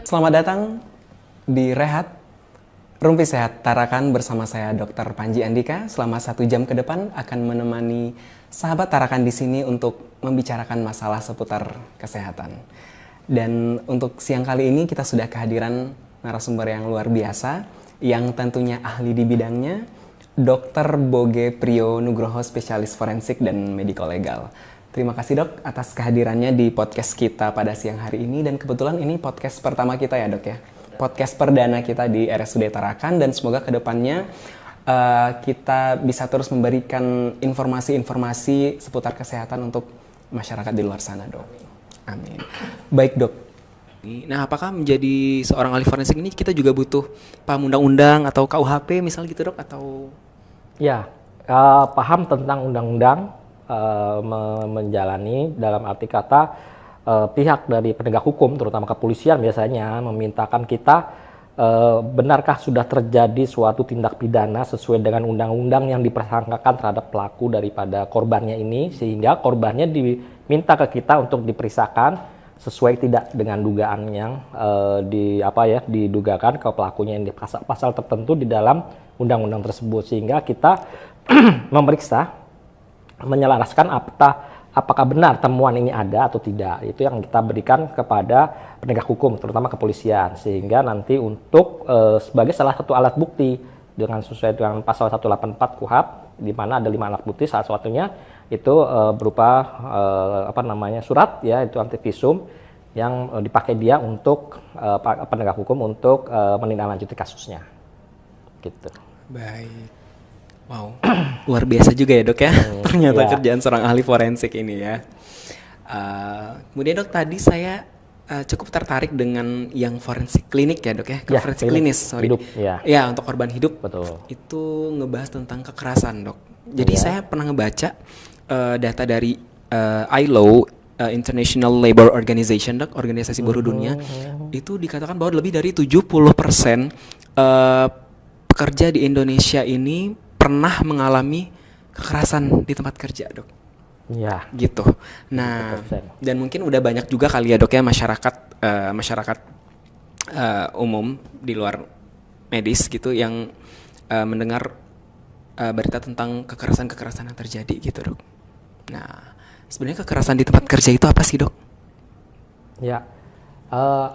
Selamat datang di Rehat Rumpi Sehat Tarakan bersama saya Dr. Panji Andika. Selama 1 jam ke depan akan menemani sahabat Tarakan di sini untuk membicarakan masalah seputar kesehatan. Dan untuk siang kali ini kita sudah kehadiran narasumber yang luar biasa yang tentunya ahli di bidangnya, Dr. Boge Priyo Nugroho, spesialis forensik dan medico legal. Terima kasih Dok atas kehadirannya di podcast kita pada siang hari ini, dan kebetulan ini podcast pertama kita ya Dok ya. Podcast perdana kita di RSUD Tarakan, dan semoga kedepannya kita bisa terus memberikan informasi-informasi seputar kesehatan untuk masyarakat di luar sana Dok. Amin. Baik Dok. Nah, apakah menjadi seorang ahli forensik ini kita juga butuh paham undang-undang atau KUHP misal gitu Dok, atau? Ya, paham tentang undang-undang, menjalani dalam arti kata pihak dari penegak hukum, terutama kepolisian biasanya memintakan kita benarkah sudah terjadi suatu tindak pidana sesuai dengan undang-undang yang dipersangkakan terhadap pelaku daripada korbannya ini, sehingga korbannya diminta ke kita untuk diperiksakan sesuai tidak dengan dugaan yang didugakan ke pelakunya yang di pasal tertentu di dalam undang-undang tersebut, sehingga kita memeriksa, menyelaraskan apakah benar temuan ini ada atau tidak. Itu yang kita berikan kepada penegak hukum, terutama kepolisian, sehingga nanti untuk sebagai salah satu alat bukti dengan sesuai dengan pasal 184 KUHP, di mana ada 5 alat bukti, salah satunya itu berupa surat ya, itu anti visum yang dipakai dia untuk penegak hukum untuk menindaklanjuti kasusnya. Gitu. Baik. Wow, luar biasa juga ya Dok ya, ternyata kerjaan seorang ahli forensik ini ya. Kemudian Dok, tadi saya cukup tertarik dengan yang forensik klinik ya Dok ya, forensik klinis, hidup, ya untuk korban hidup. Betul. Itu ngebahas tentang kekerasan Dok. Jadi saya pernah ngebaca data dari ILO, International Labour Organization Dok, organisasi buruh dunia, itu dikatakan bahwa lebih dari 70% pekerja di Indonesia ini pernah mengalami kekerasan di tempat kerja Dok. Ya. Gitu. Nah, dan mungkin udah banyak juga kali ya Dok ya masyarakat umum di luar medis gitu yang mendengar berita tentang kekerasan yang terjadi gitu Dok. Nah, sebenarnya kekerasan di tempat kerja itu apa sih Dok? Ya,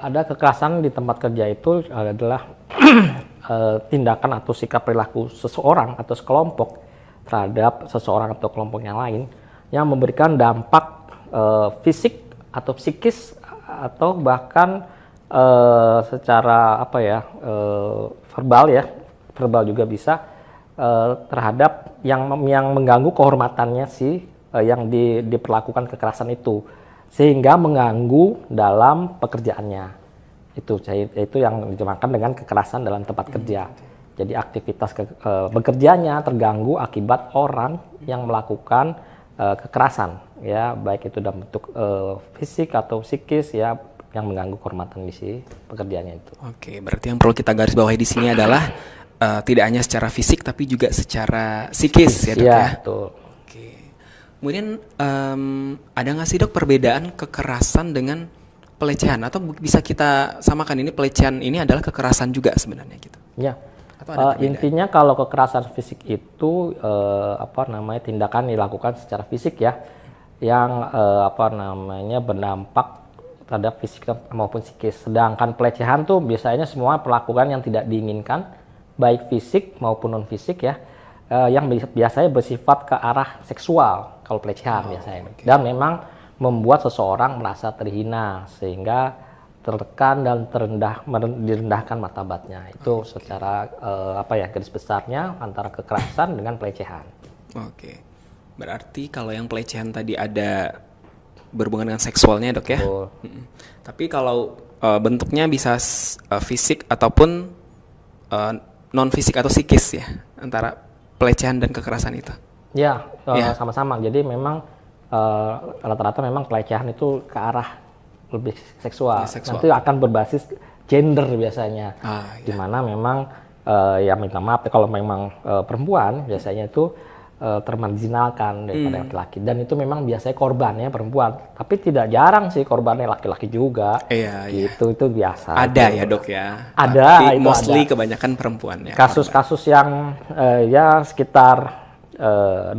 ada kekerasan di tempat kerja itu adalah tindakan atau sikap perilaku seseorang atau sekelompok terhadap seseorang atau kelompok yang lain yang memberikan dampak fisik atau psikis atau bahkan secara verbal juga bisa terhadap yang mengganggu kehormatannya yang diperlakukan kekerasan itu, sehingga mengganggu dalam pekerjaannya. Itu yang dijamakan dengan kekerasan dalam tempat kerja. Jadi aktivitas bekerjanya terganggu akibat orang yang melakukan kekerasan, ya, baik itu dalam bentuk fisik atau psikis ya, yang mengganggu kehormatan di pekerjaannya itu. Oke, berarti yang perlu kita garis bawahi di sini adalah tidak hanya secara fisik tapi juga secara psikis ya Dok ya. Betul. Oke. Kemudian ada nggak sih Dok perbedaan kekerasan dengan pelecehan, atau bisa kita samakan ini pelecehan ini adalah kekerasan juga sebenarnya gitu? Ya. Intinya kalau kekerasan fisik itu tindakan dilakukan secara fisik ya, yang berdampak terhadap fisik maupun psikis. Sedangkan pelecehan tuh biasanya semua perlakuan yang tidak diinginkan, baik fisik maupun non fisik ya, yang biasanya bersifat ke arah seksual kalau pelecehan biasanya. Okay. Dan memang membuat seseorang merasa terhina sehingga tertekan dan direndahkan martabatnya. Itu secara garis besarnya antara kekerasan dengan pelecehan. Oke. Berarti kalau yang pelecehan tadi ada berhubungan dengan seksualnya Dok ya. Tapi kalau bentuknya bisa fisik ataupun non fisik atau psikis ya, antara pelecehan dan kekerasan itu. Ya, sama-sama. Jadi memang rata-rata memang pelecehan itu ke arah lebih seksual. Nanti akan berbasis gender biasanya, dimana memang minta maaf kalau memang perempuan biasanya itu termarginalkan daripada laki-laki, dan itu memang biasanya korbannya perempuan, tapi tidak jarang sih korbannya laki-laki juga. Iya, iya. Itu biasa. Ada ya dok ya. Ada, Tapi itu mostly ada. kebanyakan perempuan ya. Kasus-kasus yang ya sekitar 20%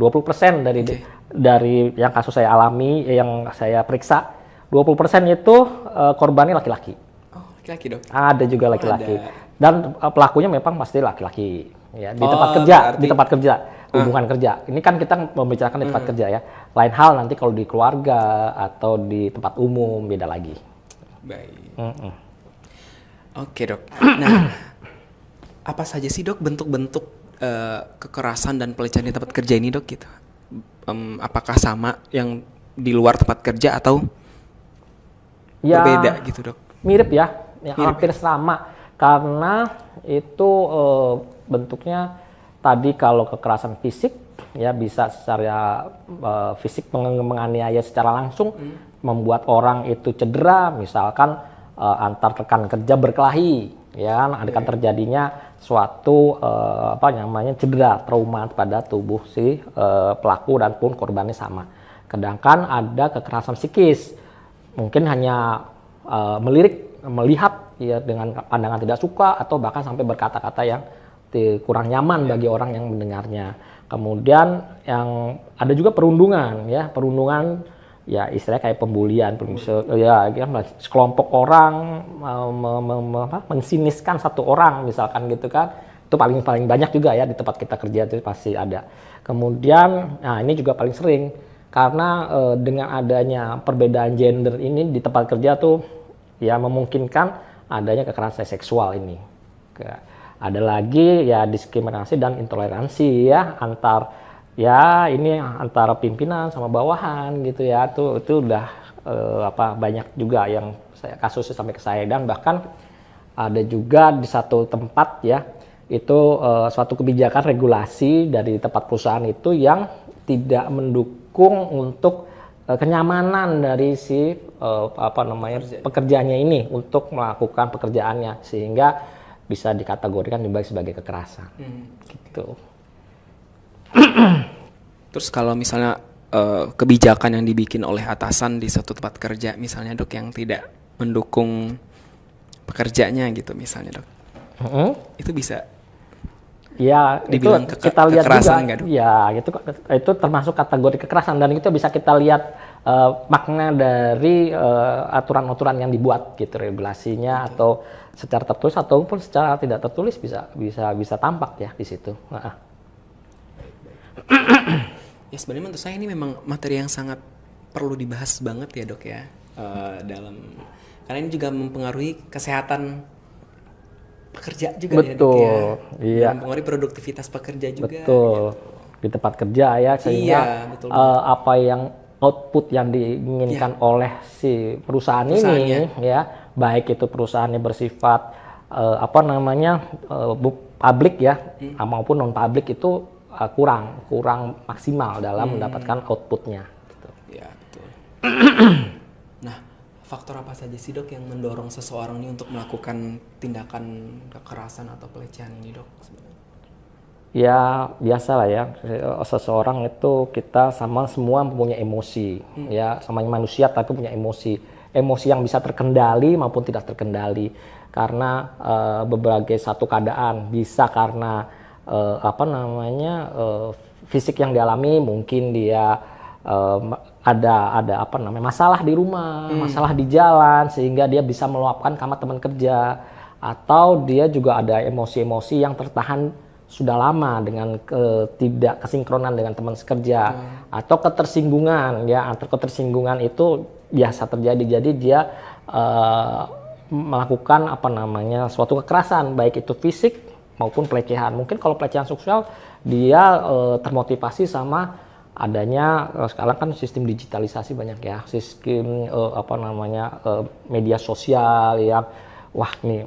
dari yang kasus saya alami, yang saya periksa, 20% itu korbannya laki-laki. Oh, laki-laki dok. Ada juga laki-laki. ada. Dan pelakunya memang pasti laki-laki. Ya, di Oh, tempat kerja, berarti- di tempat kerja, hubungan kerja. Ini kan kita membicarakan di tempat kerja ya. Lain hal nanti kalau di keluarga atau di tempat umum, beda lagi. Baik. Oke dok. Nah, apa saja sih dok bentuk-bentuk kekerasan dan pelecehan di tempat kerja ini dok gitu? Apakah sama yang di luar tempat kerja atau Ya, berbeda gitu dok? mirip ya, Mirip hampir sama. Karena itu bentuknya tadi kalau kekerasan fisik ya bisa secara fisik menganiaya secara langsung, membuat orang itu cedera, misalkan antar rekan kerja berkelahi, ya akan terjadinya suatu cedera, trauma pada tubuh si pelaku dan pun korbannya sama. Sedangkan ada kekerasan psikis, mungkin hanya melihat ya dengan pandangan tidak suka atau bahkan sampai berkata-kata yang kurang nyaman bagi orang yang mendengarnya. Kemudian yang ada juga perundungan ya istilahnya kayak pembulian, ya sekelompok orang mensiniskan satu orang misalkan gitu kan. Itu paling banyak juga ya di tempat kita kerja itu pasti ada. Kemudian nah ini juga paling sering karena dengan adanya perbedaan gender ini di tempat kerja tuh ya memungkinkan adanya kekerasan seksual ini. Ada lagi ya diskriminasi dan intoleransi ya antara pimpinan sama bawahan gitu ya. Itu udah banyak juga yang kasusnya sampai ke saya, dan bahkan ada juga di satu tempat ya itu suatu kebijakan regulasi dari tempat perusahaan itu yang tidak mendukung untuk kenyamanan dari si pekerjaannya ini untuk melakukan pekerjaannya, sehingga bisa dikategorikan sebagai kekerasan. Gitu. Terus kalau misalnya kebijakan yang dibikin oleh atasan di suatu tempat kerja misalnya dok yang tidak mendukung pekerjanya gitu misalnya dok, itu bisa ya dibilang itu kita lihat juga nggak, dok? ya itu termasuk kategori kekerasan, dan itu bisa kita lihat makna dari aturan-aturan yang dibuat gitu, regulasinya atau secara tertulis ataupun secara tidak tertulis bisa tampak ya di situ. Ya sebenarnya menurut saya ini memang materi yang sangat perlu dibahas banget ya dok ya, karena ini juga mempengaruhi kesehatan pekerja juga. Betul, ya dok ya. iya. Mempengaruhi produktivitas pekerja juga. Betul. Gitu. Di tempat kerja ya, sehingga betul apa yang output yang diinginkan oleh si perusahaan ini ya, baik itu perusahaannya bersifat publik ya maupun non publik, itu kurang maksimal dalam mendapatkan outputnya gitu. Ya betul. Nah, faktor apa saja sih dok yang mendorong seseorang ini untuk melakukan tindakan kekerasan atau pelecehan ini dok? Ya biasa lah ya, seseorang itu kita semua punya emosi ya, sama manusia tapi punya emosi yang bisa terkendali maupun tidak terkendali karena berbagai satu keadaan. Bisa karena fisik yang dialami, mungkin dia ada masalah di rumah, masalah di jalan, sehingga dia bisa meluapkan sama teman kerja, atau dia juga ada emosi-emosi yang tertahan sudah lama dengan tidak kesinkronan dengan teman sekerja, atau ketersinggungan ya, ketersinggungan itu biasa terjadi. Jadi dia melakukan suatu kekerasan, baik itu fisik maupun pelecehan. Mungkin kalau pelecehan seksual dia termotivasi sama adanya sekarang kan sistem digitalisasi banyak ya, sistem media sosial ya. Wah nih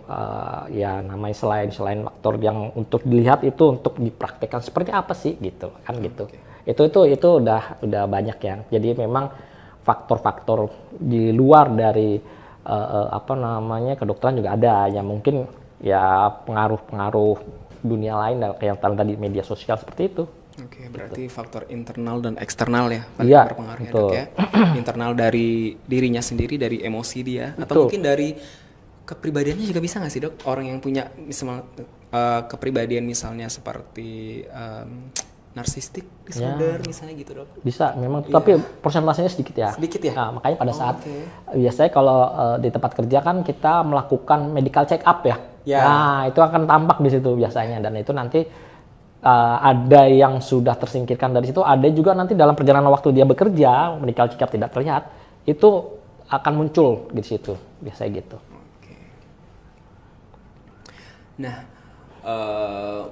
ya namanya selain faktor yang untuk dilihat, itu untuk dipraktekkan seperti apa sih gitu kan gitu. Itu udah banyak ya. Jadi memang faktor-faktor di luar dari kedokteran juga ada yang mungkin ya pengaruh dunia lain yang tadi media sosial seperti itu. Oke, Berarti faktor internal dan eksternal ya paling Iya, berpengaruh ya, betul. Dok ya. Internal dari dirinya sendiri, dari emosi dia, atau Betul. mungkin dari kepribadiannya juga bisa nggak sih, Dok? Orang yang punya misalnya kepribadian misalnya seperti narsistik disorder misalnya gitu, Dok. Bisa memang, tapi persentasenya sedikit ya. Sedikit ya? Nah, makanya pada saat oke. biasanya kalau di tempat kerja kan kita melakukan medical check up ya. Ya. Nah, itu akan tampak di situ biasanya, dan itu nanti ada yang sudah tersingkirkan dari situ, ada juga nanti dalam perjalanan waktu dia bekerja, medical check up tidak terlihat, itu akan muncul di situ, biasanya gitu. Nah,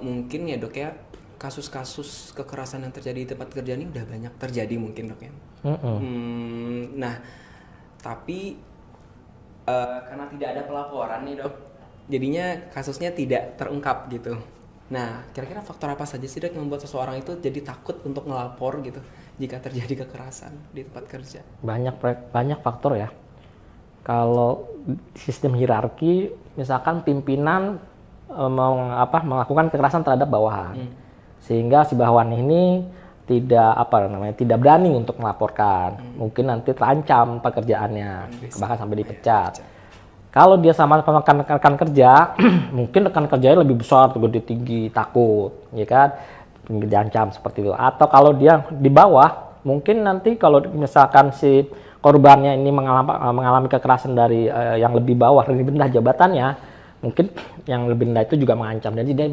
mungkin ya, Dok ya, kasus-kasus kekerasan yang terjadi di tempat kerja ini udah banyak terjadi mungkin, Dok ya. Nah, tapi karena tidak ada pelaporan nih, Dok, jadinya kasusnya tidak terungkap gitu. Nah, kira-kira faktor apa saja sih, Dok, yang membuat seseorang itu jadi takut untuk ngelapor gitu jika terjadi kekerasan di tempat kerja? Banyak faktor ya. Kalau sistem hierarki, misalkan pimpinan melakukan kekerasan terhadap bawahan, sehingga si bawahan ini tidak berani untuk melaporkan, mungkin nanti terancam pekerjaannya, bahkan sampai dipecat. Kalau dia sama rekan kerja, mungkin rekan kerjanya lebih besar, gede tinggi, takut, ya kan, diancam seperti itu. Atau kalau dia di bawah, mungkin nanti kalau misalkan si korbannya ini mengalami kekerasan dari yang lebih bawah, lebih rendah jabatannya, mungkin yang lebih rendah itu juga mengancam. Jadi dia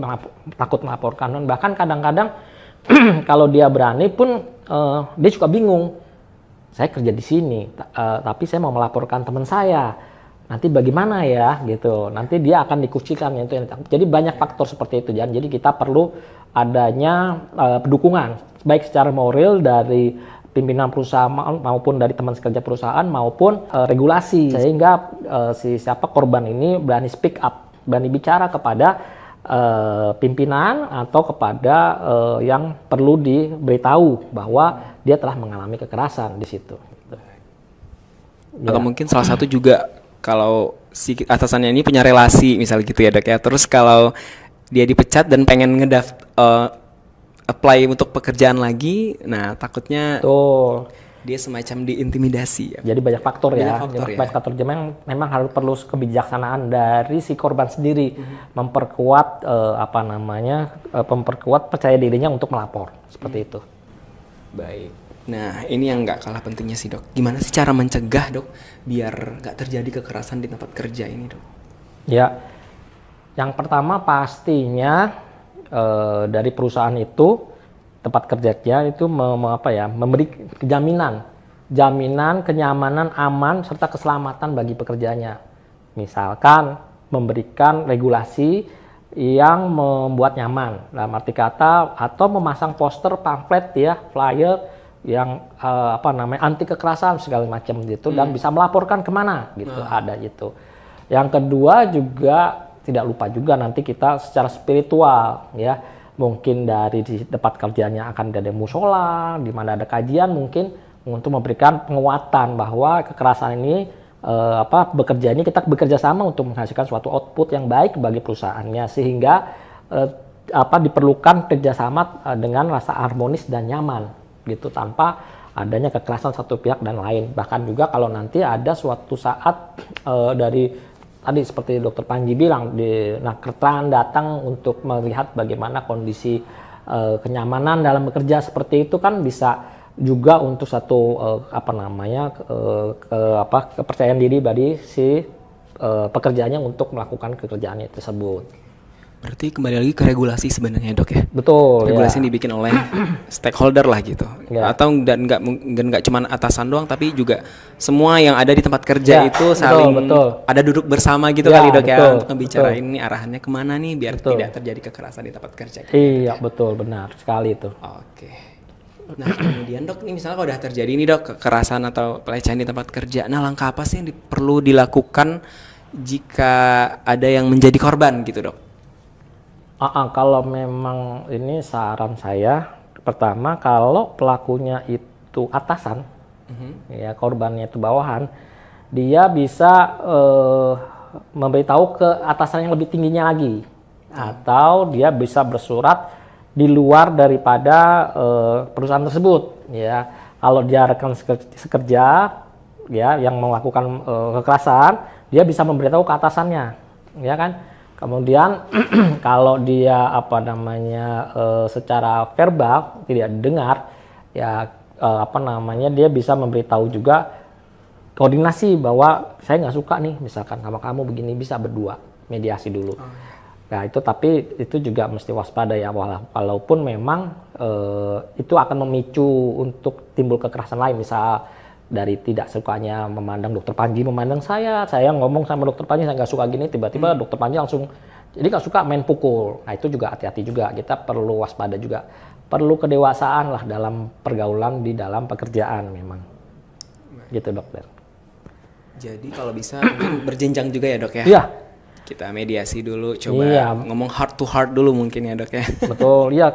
takut melaporkan. Dan bahkan kadang-kadang kalau dia berani pun dia suka bingung. Saya kerja di sini, tapi saya mau melaporkan teman saya. Nanti bagaimana ya gitu. Nanti dia akan dikucilkan itu. Jadi banyak faktor seperti itu. Jadi kita perlu adanya dukungan baik secara moral dari pimpinan perusahaan maupun dari teman sekerja perusahaan maupun regulasi, sehingga siapa korban ini berani speak up, berani bicara kepada pimpinan atau kepada yang perlu diberitahu bahwa dia telah mengalami kekerasan di situ. Atau mungkin salah satu juga kalau si atasannya ini punya relasi misalnya gitu ya, Dok ya. Terus kalau dia dipecat dan pengen apply untuk pekerjaan lagi, nah takutnya dia semacam diintimidasi ya. Jadi banyak faktor ya. Banyak faktor ya. Memang harus perlu kebijaksanaan dari si korban sendiri, memperkuat memperkuat percaya dirinya untuk melapor seperti itu. Baik. Nah, ini yang nggak kalah pentingnya sih, Dok. Gimana sih cara mencegah, Dok, biar nggak terjadi kekerasan di tempat kerja ini, Dok? Ya, yang pertama pastinya dari perusahaan itu, tempat kerjanya itu memberi jaminan kenyamanan, aman serta keselamatan bagi pekerjanya. Misalkan memberikan regulasi yang membuat nyaman, dalam arti kata, atau memasang poster, pamflet ya, flyer yang anti kekerasan segala macam gitu, dan bisa melaporkan kemana gitu, ada gitu. Yang kedua juga tidak lupa juga nanti kita secara spiritual ya, mungkin dari di tempat kerjanya akan ada musola di mana ada kajian, mungkin untuk memberikan penguatan bahwa kekerasan ini bekerja ini kita bekerja sama untuk menghasilkan suatu output yang baik bagi perusahaannya, sehingga diperlukan kerjasama dengan rasa harmonis dan nyaman gitu, tanpa adanya kekerasan satu pihak dan lain. Bahkan juga kalau nanti ada suatu saat dari tadi seperti Dokter Panji bilang, keterangan datang untuk melihat bagaimana kondisi kenyamanan dalam bekerja seperti itu, kan bisa juga untuk satu kepercayaan diri bagi si pekerjaannya untuk melakukan pekerjaannya tersebut. Berarti kembali lagi ke regulasi sebenarnya, Dok ya. Betul. Regulasi yang dibikin oleh stakeholder lah gitu. Ya. Atau dan nggak cuma atasan doang, tapi juga semua yang ada di tempat kerja itu saling ada duduk bersama gitu kali, Dok ya, untuk ngebicarain ini arahannya kemana nih biar tidak terjadi kekerasan di tempat kerja. Gitu, iya, betul, benar sekali itu. Oke. Nah, kemudian, Dok, ini misalnya kalau udah terjadi nih, Dok, kekerasan atau pelecehan di tempat kerja, nah langkah apa sih yang perlu dilakukan jika ada yang menjadi korban gitu, Dok? Kalau memang ini saran saya, pertama kalau pelakunya itu atasan, ya korbannya itu bawahan, dia bisa memberitahu ke atasan yang lebih tingginya lagi, atau dia bisa bersurat di luar daripada perusahaan tersebut. Ya, kalau dia rekan sekerja ya yang melakukan kekerasan, dia bisa memberitahu ke atasannya, ya kan. Kemudian kalau dia secara verbal tidak didengar, ya dia bisa memberitahu juga koordinasi bahwa saya nggak suka nih misalkan sama kamu begini, bisa berdua mediasi dulu. Nah itu, tapi itu juga mesti waspada ya, walaupun memang itu akan memicu untuk timbul kekerasan lain, misal dari tidak sukanya memandang dokter Panji memandang saya ngomong sama dokter Panji saya nggak suka gini, tiba-tiba dokter Panji langsung jadi nggak suka main pukul. Nah itu juga hati-hati juga, kita perlu waspada juga, perlu kedewasaan lah dalam pergaulan di dalam pekerjaan memang. Gitu dokter. Jadi kalau bisa mungkin berjenjang juga ya dok ya? Iya. Kita mediasi dulu, coba ngomong heart to heart dulu mungkin ya dok ya? Betul, iya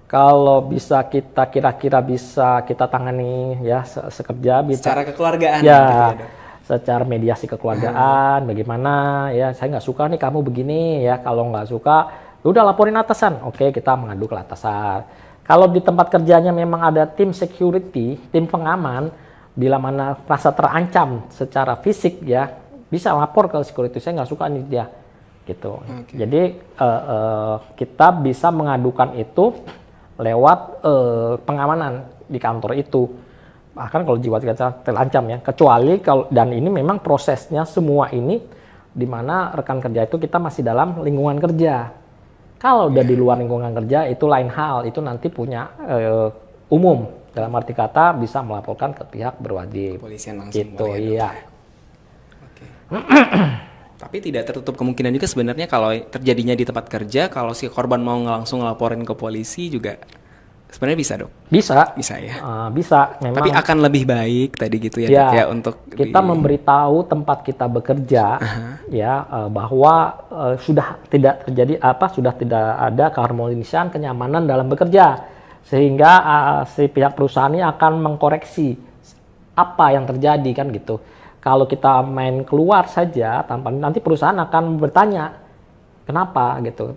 kalau bisa kita kira-kira bisa kita tangani ya sekerja. Secara kekeluargaan ya, gitu ya dok? Secara mediasi kekeluargaan, bagaimana ya saya nggak suka nih kamu begini ya, kalau nggak suka udah laporin atasan, oke kita mengadu ke atasan. Kalau di tempat kerjanya memang ada tim security, tim pengaman, bila mana rasa terancam secara fisik ya bisa lapor ke security, saya nggak suka nih dia gitu. Jadi kita bisa mengadukan itu lewat pengamanan di kantor itu, bahkan kalau jiwa kita terancam ya, kecuali kalau, dan ini memang prosesnya semua ini di mana rekan kerja itu kita masih dalam lingkungan kerja. Kalau udah di luar lingkungan kerja itu lain hal, itu nanti punya umum. Dalam arti kata bisa melaporkan ke pihak berwajib. Kepolisian langsung. Gitu, iya. Oke. Tapi tidak tertutup kemungkinan juga sebenarnya kalau terjadinya di tempat kerja, kalau si korban mau langsung ngelaporin ke polisi juga sebenarnya bisa dok? Bisa. Bisa ya? Bisa. Memang, tapi akan lebih baik tadi gitu ya, dok, ya untuk kita memberitahu tempat kita bekerja ya bahwa sudah tidak terjadi sudah tidak ada keharmonisan kenyamanan dalam bekerja. Sehingga si pihak perusahaan ini akan mengkoreksi apa yang terjadi kan gitu. Kalau kita main keluar saja tanpa, nanti perusahaan akan bertanya kenapa gitu.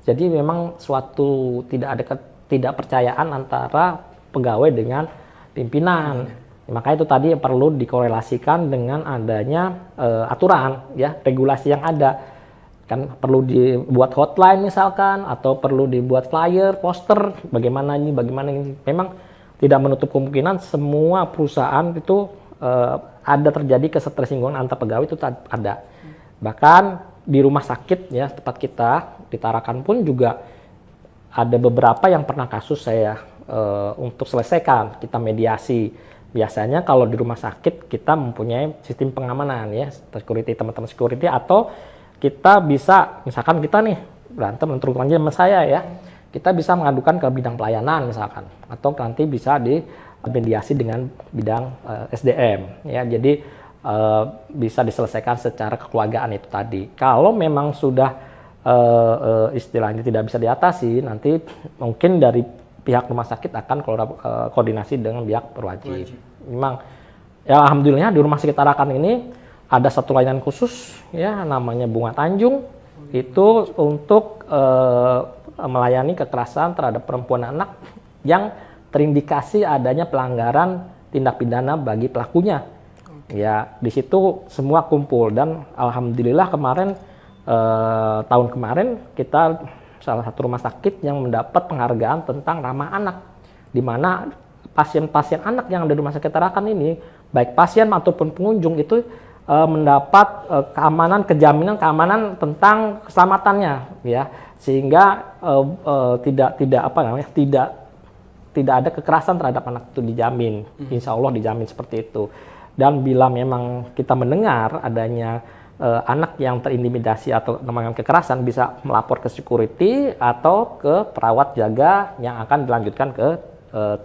Jadi memang suatu tidak ada ketidakpercayaan antara pegawai dengan pimpinan. Makanya itu tadi perlu dikorelasikan dengan adanya aturan ya, regulasi yang ada. Kan perlu dibuat hotline misalkan, atau perlu dibuat flyer, poster, bagaimana ini. Memang tidak menutup kemungkinan semua perusahaan itu ada terjadi ketersinggungan antar pegawai, itu ada. Bahkan di rumah sakit ya tempat kita di Tarakan pun juga ada beberapa yang pernah kasus saya untuk selesaikan, kita mediasi. Biasanya kalau di rumah sakit kita mempunyai sistem pengamanan ya, security, teman-teman security, atau kita bisa, misalkan kita nih berantem terutama sama saya ya, kita bisa mengadukan ke bidang pelayanan misalkan, atau nanti bisa di mediasi dengan bidang SDM ya. Jadi bisa diselesaikan secara kekeluargaan itu tadi. Kalau memang sudah istilahnya tidak bisa diatasi, nanti mungkin dari pihak rumah sakit akan koordinasi dengan pihak berwajib. Memang ya alhamdulillah di rumah sakit Tarakan ini ada satu layanan khusus ya namanya Bunga Tanjung, itu untuk melayani kekerasan terhadap perempuan anak yang terindikasi adanya pelanggaran tindak pidana bagi pelakunya. Ya di situ semua kumpul, dan alhamdulillah kemarin tahun kemarin kita salah satu rumah sakit yang mendapat penghargaan tentang ramah anak, di mana pasien-pasien anak yang ada di rumah sakit Tarakan ini, baik pasien ataupun pengunjung itu mendapat keamanan, keamanan tentang keselamatannya ya, sehingga tidak ada kekerasan terhadap anak itu dijamin. Insya Allah dijamin seperti itu. Dan bila memang kita mendengar adanya anak yang terintimidasi atau mengalami kekerasan, bisa melapor ke security atau ke perawat jaga yang akan dilanjutkan ke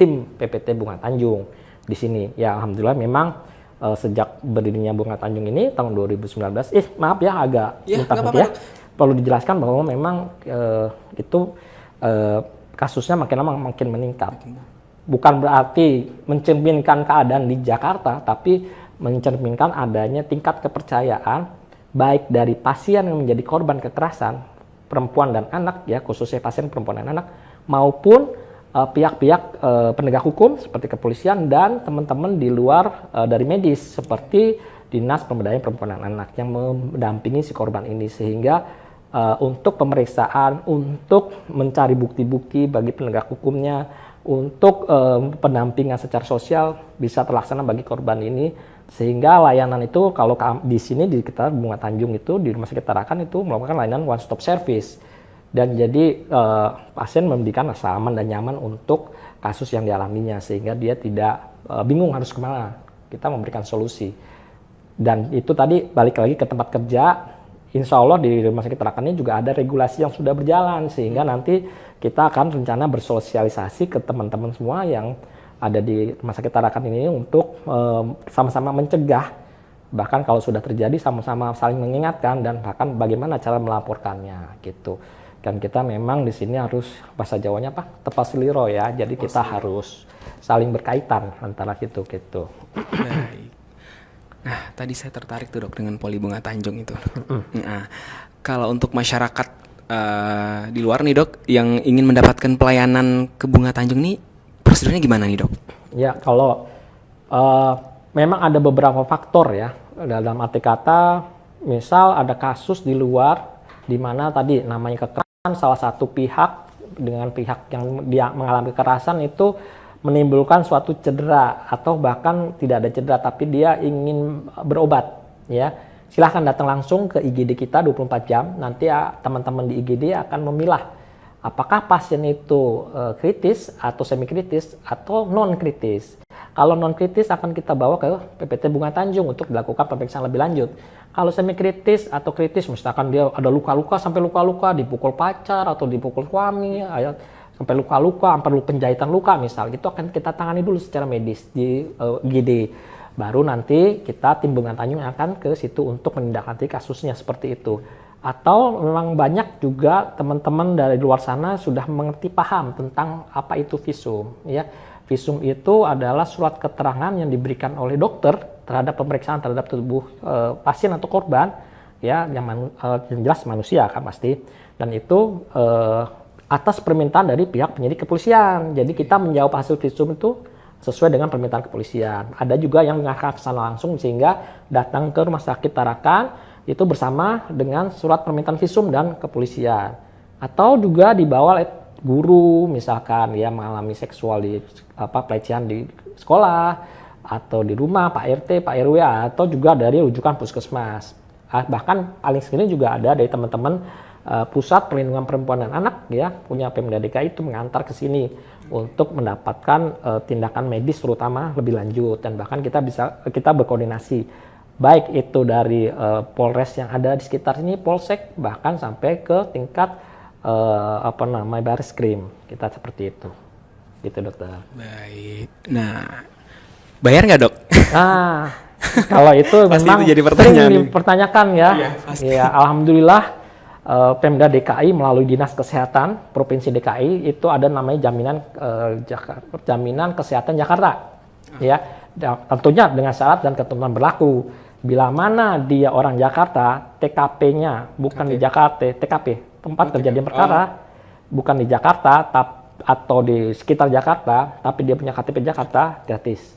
tim PPT Bunga Tanjung di sini. Ya alhamdulillah memang sejak berdirinya Bunga Tanjung ini tahun 2019, maaf ya agak muntah ya, perlu dijelaskan bahwa memang itu kasusnya makin lama makin meningkat. Bukan berarti mencerminkan keadaan di Jakarta, tapi mencerminkan adanya tingkat kepercayaan baik dari pasien yang menjadi korban kekerasan perempuan dan anak ya, khususnya pasien perempuan dan anak, maupun pihak-pihak penegak hukum seperti kepolisian dan teman-teman di luar dari medis seperti Dinas Pemberdayaan Perempuan dan Anak yang mendampingi si korban ini, sehingga untuk pemeriksaan, untuk mencari bukti-bukti bagi penegak hukumnya, untuk pendampingan secara sosial bisa terlaksana bagi korban ini, sehingga layanan itu kalau di sini di kita Bunga Tanjung itu di Rumah Sakit Tarakan itu melakukan layanan one stop service. Dan jadi pasien memberikan rasa aman dan nyaman untuk kasus yang dialaminya, sehingga dia tidak bingung harus kemana. Kita memberikan solusi. Dan itu tadi balik lagi ke tempat kerja, insya Allah di Rumah Sakit Tarakan ini juga ada regulasi yang sudah berjalan, sehingga nanti kita akan rencana bersosialisasi ke teman-teman semua yang ada di Rumah Sakit Tarakan ini untuk sama-sama mencegah, bahkan kalau sudah terjadi sama-sama saling mengingatkan, dan bahkan bagaimana cara melaporkannya gitu. Dan kita memang di sini harus, bahasa Jawanya apa? Tepas seliro ya. Jadi kita harus saling berkaitan antara gitu. Baik. Nah, tadi saya tertarik tuh Dok dengan Poli Bunga Tanjung itu. Nah, kalau untuk masyarakat di luar nih Dok yang ingin mendapatkan pelayanan ke Bunga Tanjung nih, prosedurnya gimana nih Dok? Ya, kalau memang ada beberapa faktor ya. Dalam arti kata, misal ada kasus di luar di mana tadi namanya kekerasan, salah satu pihak dengan pihak yang dia mengalami kekerasan itu menimbulkan suatu cedera atau bahkan tidak ada cedera tapi dia ingin berobat ya, silahkan datang langsung ke IGD kita 24 jam. Nanti teman-teman di IGD akan memilah apakah pasien itu kritis atau semi kritis atau non kritis. Kalau non kritis akan kita bawa ke PPT Bunga Tanjung untuk dilakukan pemeriksaan lebih lanjut. Kalau semi kritis atau kritis, misalkan dia ada luka-luka sampai luka-luka, dipukul pacar atau dipukul suami, sampai luka-luka, sampai penjahitan luka misal, itu akan kita tangani dulu secara medis di GD. Baru nanti kita tim Bunga Tanjung akan ke situ untuk menindaklanjuti kasusnya seperti itu. Atau memang banyak juga teman-teman dari luar sana sudah mengerti paham tentang apa itu visum ya. Visum itu adalah surat keterangan yang diberikan oleh dokter terhadap pemeriksaan terhadap tubuh pasien atau korban ya, yang jelas manusia kan pasti, dan itu atas permintaan dari pihak penyidik kepolisian. Jadi kita menjawab hasil visum itu sesuai dengan permintaan kepolisian. Ada juga yang mengarahkan ke sana langsung sehingga datang ke Rumah Sakit Tarakan itu bersama dengan surat permintaan visum dan kepolisian. Atau juga dibawa oleh guru misalkan ya mengalami seksual di pelecehan di sekolah atau di rumah Pak RT, Pak RW, atau juga dari rujukan puskesmas. Bahkan paling sering juga ada dari teman-teman Pusat Perlindungan Perempuan dan Anak ya, punya Pemda DKI itu mengantar ke sini untuk mendapatkan tindakan medis terutama lebih lanjut, dan bahkan kita berkoordinasi baik itu dari Polres yang ada di sekitar sini, Polsek, bahkan sampai ke tingkat Bareskrim. Kita seperti itu. Gitu dokter. Baik. Nah, bayar nggak Dok? Nah, kalau itu memang itu jadi sering dipertanyakan ya. Iya, alhamdulillah Pemda DKI melalui Dinas Kesehatan Provinsi DKI itu ada namanya Jaminan Kesehatan Jakarta. Ya, tentunya dengan syarat dan ketentuan berlaku. Bila mana dia orang Jakarta, TKP-nya bukan di Jakarta, TKP tempat kejadian perkara bukan di Jakarta atau di sekitar Jakarta, tapi dia punya KTP Jakarta, gratis.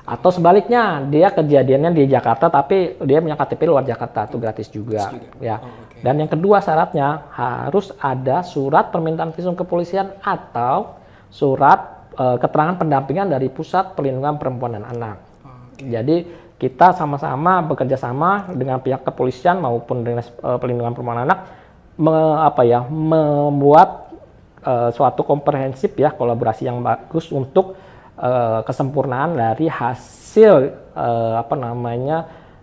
Atau sebaliknya, dia kejadiannya di Jakarta tapi dia punya KTP luar Jakarta, itu gratis juga. Ya. Dan yang kedua syaratnya harus ada surat permintaan visum kepolisian atau surat keterangan pendampingan dari Pusat Perlindungan Perempuan dan Anak. Jadi kita sama-sama bekerja sama dengan pihak kepolisian maupun Dinas Perlindungan Perempuan dan Anak membuat suatu komprehensif ya, kolaborasi yang bagus untuk kesempurnaan dari hasil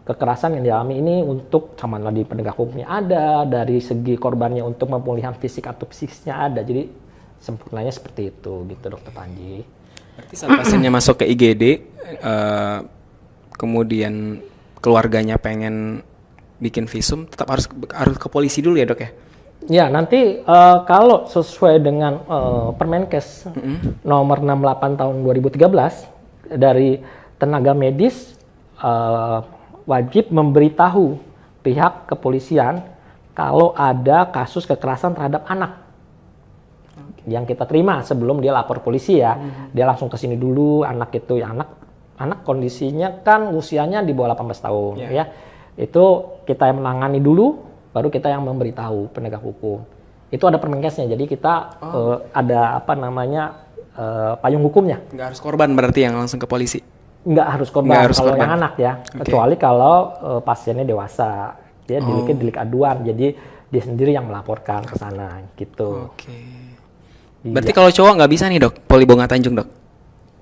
kekerasan yang dialami ini, untuk sama di penegak hukumnya ada, dari segi korbannya untuk pemulihan fisik atau psikisnya ada. Jadi sempurnanya seperti itu gitu Dokter Panji. Berarti saat pasiennya masuk ke IGD kemudian keluarganya pengen bikin visum, tetap harus ke polisi dulu ya Dok ya? Ya, nanti kalau sesuai dengan Permenkes nomor 68 tahun 2013 dari tenaga medis wajib memberitahu pihak kepolisian kalau ada kasus kekerasan terhadap anak yang kita terima sebelum dia lapor polisi ya. Dia langsung ke sini dulu, anak itu ya anak kondisinya kan usianya di bawah 18 tahun ya. Itu kita yang menangani dulu, baru kita yang memberitahu penegak hukum. Itu ada Permenkesnya. Jadi kita ada payung hukumnya. Nggak harus korban berarti yang langsung ke polisi? Nggak harus korban kalau yang anak ya. Kecuali kalau pasiennya dewasa. Dia delik aduan. Jadi dia sendiri yang melaporkan ke sana gitu. Berarti kalau cowok nggak bisa nih dok, Poli Bonga Tanjung dok?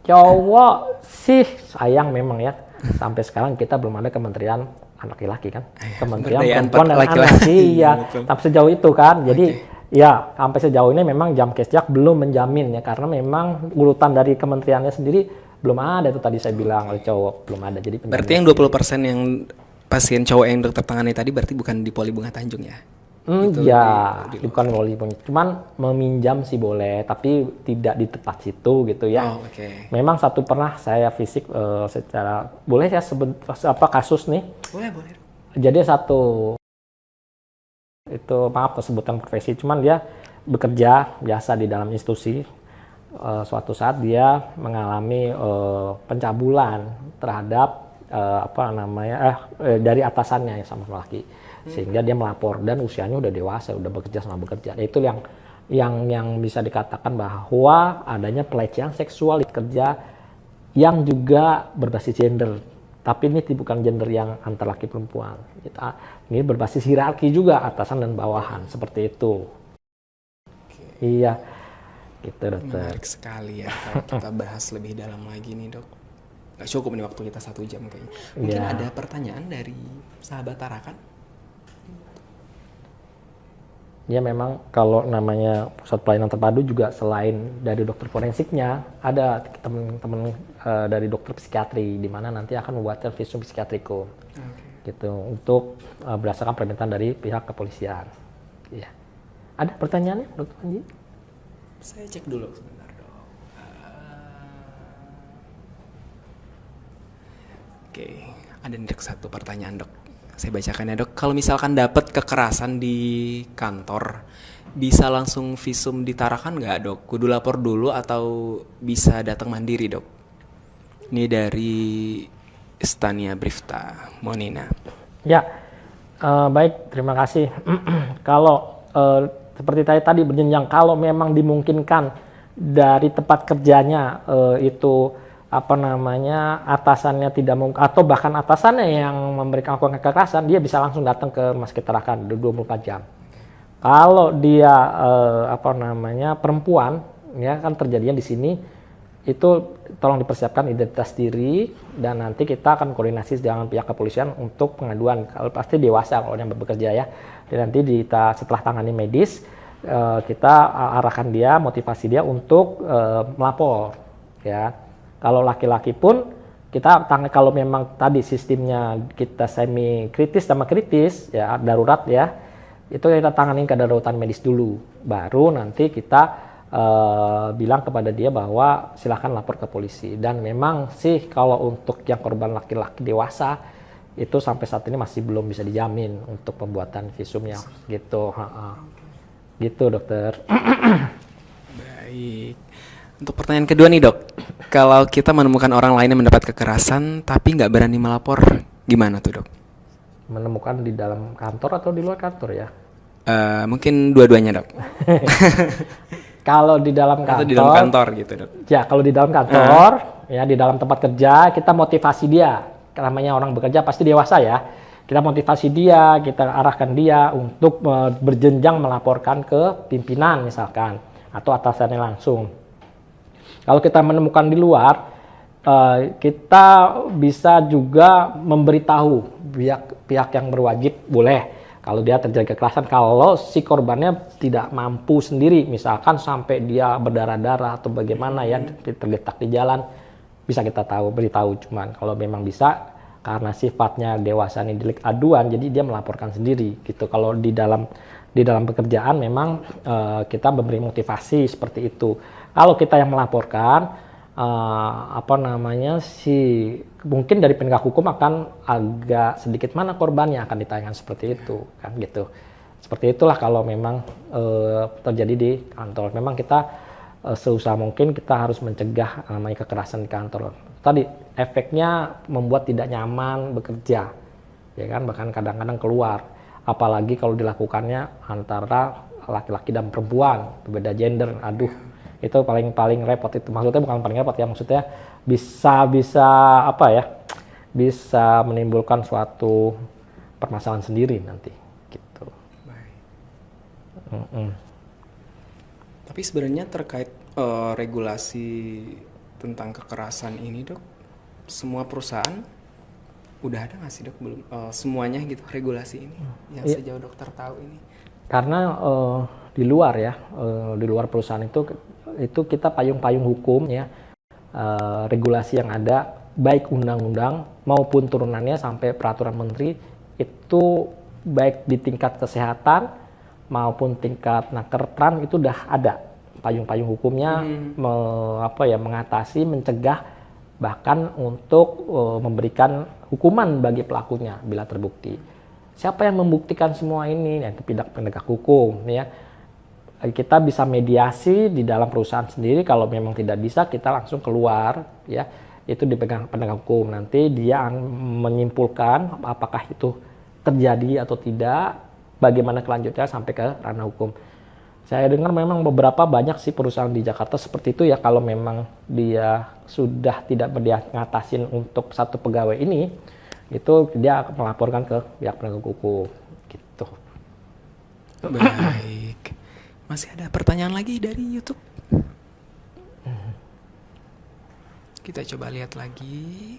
Cowok sih sayang memang ya. Sampai sekarang kita belum ada kementerian anak laki-laki kan. Kementerian perempuan dan anak. Iya, tapi sejauh itu kan. Jadi ya sampai sejauh ini memang Jamkesjak belum menjamin ya. Karena memang urutan dari kementeriannya sendiri belum ada itu tadi saya bilang oleh cowok belum ada. Jadi berarti yang 20% yang pasien cowok yang dokter tangani tadi berarti bukan di Poli Bonga Tanjung ya? Bukan Poli Bonga. Cuman meminjam sih boleh, tapi tidak di tempat situ gitu ya. Memang satu pernah saya fisik secara boleh ya kasus nih. Boleh. Jadi satu itu maaf sebutan profesi, cuman dia bekerja biasa di dalam institusi. Suatu saat dia mengalami pencabulan terhadap dari atasannya yang sama laki, sehingga dia melapor dan usianya udah dewasa, udah bekerja. Itu yang bisa dikatakan bahwa adanya pelecehan seksual di kerja yang juga berbasis gender, tapi ini bukan gender yang antar laki perempuan. Ini berbasis hierarki juga, atasan dan bawahan seperti itu. Iya, gitu dokter. Menarik sekali ya kalau kita bahas lebih dalam lagi nih dok. Nggak cukup nih waktu kita 1 jam kayaknya. Mungkin ada pertanyaan dari sahabat Tarakan? Ya memang kalau namanya pusat pelayanan terpadu juga selain dari dokter forensiknya ada teman-teman dari dokter psikiatri di mana nanti akan membuat visum psikiatrikum gitu untuk berdasarkan permintaan dari pihak kepolisian. Ya. Ada pertanyaannya dokter Panji? Saya cek dulu sebentar dok. Ada nih dok satu pertanyaan dok. Saya bacakan ya dok. Kalau misalkan dapat kekerasan di kantor, bisa langsung visum di Tarakan nggak dok? Kudu lapor dulu atau bisa datang mandiri dok? Ini dari Stania Brifta Monina. Ya, baik terima kasih. Kalau seperti tadi berjenjang, kalau memang dimungkinkan dari tempat kerjanya itu atasannya tidak mau atau bahkan atasannya yang memberikan kekerasan, dia bisa langsung datang ke Rumah Sakit Tarakan 24 jam. Kalau dia perempuan ya kan terjadinya di sini, itu tolong dipersiapkan identitas diri dan nanti kita akan koordinasi dengan pihak kepolisian untuk pengaduan. Kalau pasti dewasa kalau yang bekerja ya. Dan nanti setelah tangani medis kita arahkan dia, motivasi dia untuk melapor ya. Kalau laki-laki pun kita kalau memang tadi sistemnya kita semi kritis sama kritis ya darurat ya, itu kita tanganin kedaruratan medis dulu, baru nanti kita bilang kepada dia bahwa silakan lapor ke polisi. Dan memang sih kalau untuk yang korban laki-laki dewasa itu sampai saat ini masih belum bisa dijamin untuk pembuatan visumnya gitu. Gitu dokter. Baik. Untuk pertanyaan kedua nih dok, kalau kita menemukan orang lain yang mendapat kekerasan tapi nggak berani melapor, gimana tuh dok? Menemukan di dalam kantor atau di luar kantor ya? Mungkin dua-duanya dok. Kalau di dalam kantor, atau di dalam kantor gitu dok? Ya kalau di dalam kantor, ya di dalam tempat kerja kita motivasi dia. Namanya orang bekerja pasti dewasa ya. Kita motivasi dia, kita arahkan dia untuk berjenjang melaporkan ke pimpinan misalkan atau atasannya langsung. Kalau kita menemukan di luar, kita bisa juga memberitahu pihak yang berwajib boleh. Kalau dia terjadi kekerasan, kalau si korbannya tidak mampu sendiri, misalkan sampai dia berdarah-darah atau bagaimana ya tergeletak di jalan, bisa kita beritahu. Cuman kalau memang bisa, karena sifatnya dewasa ini delik aduan, jadi dia melaporkan sendiri gitu. Kalau di dalam pekerjaan memang kita memberi motivasi seperti itu. Kalau kita yang melaporkan, mungkin dari penegak hukum akan agak sedikit mana korbannya akan ditayangkan seperti itu, kan gitu. Seperti itulah kalau memang terjadi di kantor. Memang kita seusaha mungkin kita harus mencegah namanya kekerasan di kantor. Tadi efeknya membuat tidak nyaman bekerja, ya kan, bahkan kadang-kadang keluar. Apalagi kalau dilakukannya antara laki-laki dan perempuan, berbeda gender. Aduh, itu paling repot itu. Maksudnya bukan paling repot ya, maksudnya bisa apa ya? Bisa menimbulkan suatu permasalahan sendiri nanti gitu. Tapi sebenarnya terkait regulasi tentang kekerasan ini dok, semua perusahaan udah ada nggak sih dok? Belum semuanya gitu regulasi ini yang sejauh dokter tahu ini? Karena di luar ya, di luar perusahaan itu kita payung-payung hukum ya, regulasi yang ada baik undang-undang maupun turunannya sampai peraturan menteri itu baik di tingkat kesehatan maupun tingkat nakerpran itu udah ada payung-payung hukumnya mengatasi, mencegah, bahkan untuk memberikan hukuman bagi pelakunya bila terbukti. Siapa yang membuktikan semua ini? Yang penegak hukum ya. Kita bisa mediasi di dalam perusahaan sendiri, kalau memang tidak bisa kita langsung keluar ya. Itu dipegang penegak hukum. Nanti dia menyimpulkan apakah itu terjadi atau tidak, bagaimana kelanjutannya sampai ke ranah hukum. Saya dengar memang beberapa banyak sih perusahaan di Jakarta seperti itu ya, kalau memang dia sudah tidak ngatasin untuk satu pegawai ini, itu dia akan melaporkan ke pihak penegak hukum gitu. Baik. Masih ada pertanyaan lagi dari YouTube? Kita coba lihat lagi.